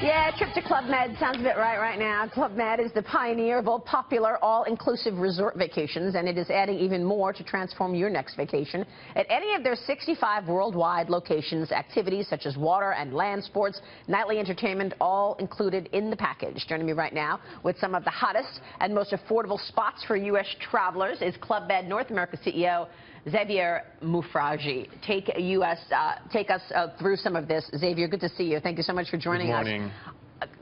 Yeah, trip to Club Med sounds a bit right now. Club Med is the pioneer of all popular all-inclusive resort vacations, and it is adding even more to transform your next vacation. At any of their 65 worldwide locations, activities such as water and land sports, nightly entertainment, all included in the package. Joining me right now with some of the hottest and most affordable spots for U.S. travelers is Club Med North America CEO Xavier Mufraggi. Take us through some of this. Xavier, good to see you. Thank you so much for joining us. Good morning.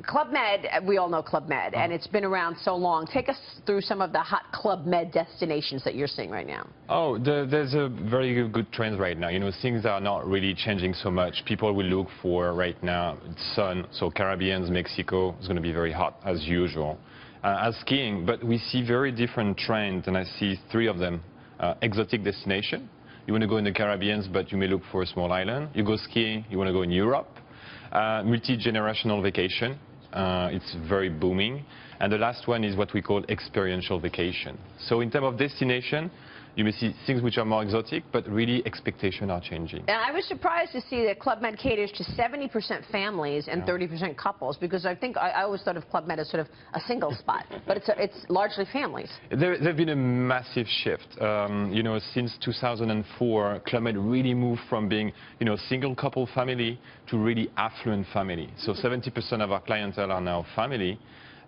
Club Med, we all know Club Med, and it's been around so long. Take us through some of the hot Club Med destinations that you're seeing right now. Oh, there's a very good trend right now. You know, things are not really changing so much. People will look for right now sun, so Caribbean, Mexico is going to be very hot as usual. As skiing, but we see very different trends, and I see three of them. Exotic destination. You want to go in the Caribbean, but you may look for a small island. You go skiing, you want to go in Europe. Multi-generational vacation. It's very booming. And the last one is what we call experiential vacation. So in terms of destination, you may see things which are more exotic, but really expectations are changing. And I was surprised to see that Club Med caters to 70% families and 30% couples, because I always thought of Club Med as sort of a single spot, but it's largely families. There's been a massive shift. You know, since 2004, Club Med really moved from being, you know, single couple family to really affluent family. So 70% of our clientele are now family.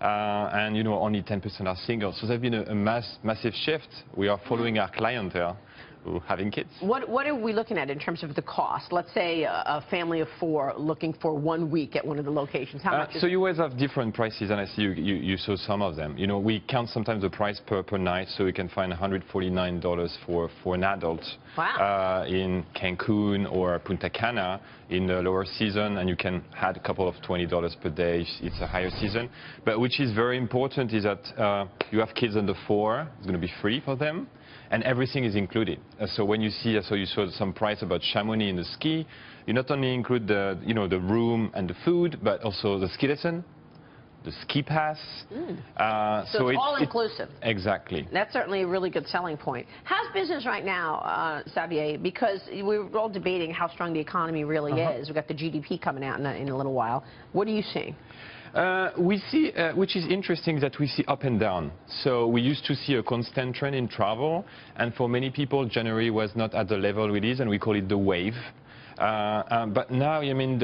And, you know, only 10% are single. So there's been a massive shift. We are following our clientele who are having kids. What are we looking at in terms of the cost? Let's say a family of four looking for 1 week at one of the locations. How much so you always have different prices, and I see you saw some of them. You know, we count sometimes the price per night, so we can find $149 for an adult. Wow. In Cancun or Punta Cana in the lower season, and you can add a couple of $20 per day. It's a higher season. But which is very important is that you have kids under 4, it's going to be free for them. And everything is included. So when you see, so you saw some price about Chamonix in the ski, you not only include the, you know, the room and the food, but also the ski lesson, the ski pass. So it's all inclusive. Exactly. That's certainly a really good selling point. How's business right now, Xavier? Because we're all debating how strong the economy really is. We've got the GDP coming out in a little while. What are you seeing? We see, which is interesting, that we see up and down. So we used to see a constant trend in travel, and for many people, January was not at the level it is, and we call it the wave. But now, I mean,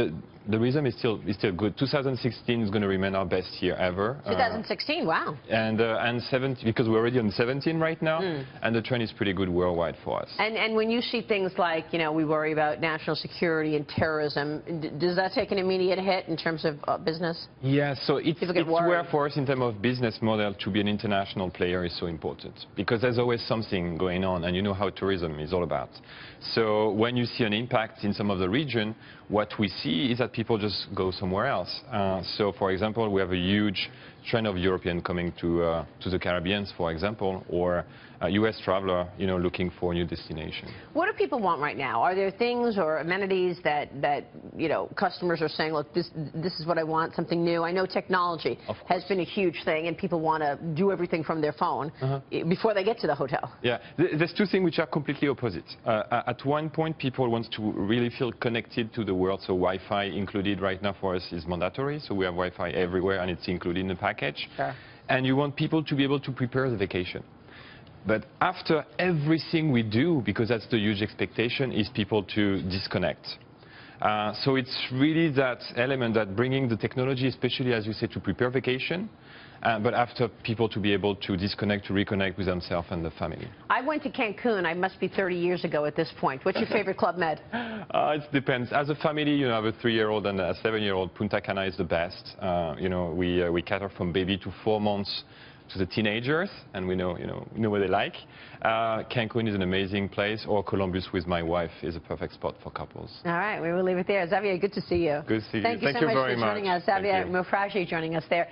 the rhythm is still good. 2016 is going to remain our best year ever. 2016, wow. And 17, because we're already on 17 right now, and the trend is pretty good worldwide for us. And when you see things like, you know, we worry about national security and terrorism, does that take an immediate hit in terms of business? Yeah, so it's where for us in terms of business model to be an international player is so important, because there's always something going on, and you know how tourism is all about. So when you see an impact in some of the region, what we see is that people just go somewhere else. So, for example, we have a huge trend of European coming to the Caribbean, for example, or U.S. traveler, you know, looking for a new destination. What do people want right now? Are there things or amenities that you know, customers are saying, look, this is what I want, something new? I know technology has been a huge thing, and people want to do everything from their phone before they get to the hotel. Yeah, there's two things which are completely opposite. At one point, people want to really feel connected to the world, so Wi-Fi included right now for us is mandatory, so we have Wi-Fi everywhere, and it's included in the package. Sure. And you want people to be able to prepare the vacation. But after everything we do, because that's the huge expectation, is people to disconnect. So it's really that element that bringing the technology, especially as you say, to prepare vacation, but after people to be able to disconnect, to reconnect with themselves and the family. I went to Cancun. I must be 30 years ago at this point. What's your favorite Club Med? It depends. As a family, you know, I have a 3-year-old and a 7-year-old. Punta Cana is the best. You know, we cater from baby to 4 months to the teenagers, and we know what they like. Cancun is an amazing place, or Columbus with my wife is a perfect spot for couples. All right, we will leave it there. Xavier, good to see you. Good to see you. Thank you so much for joining us. Xavier Mufraggi joining us there.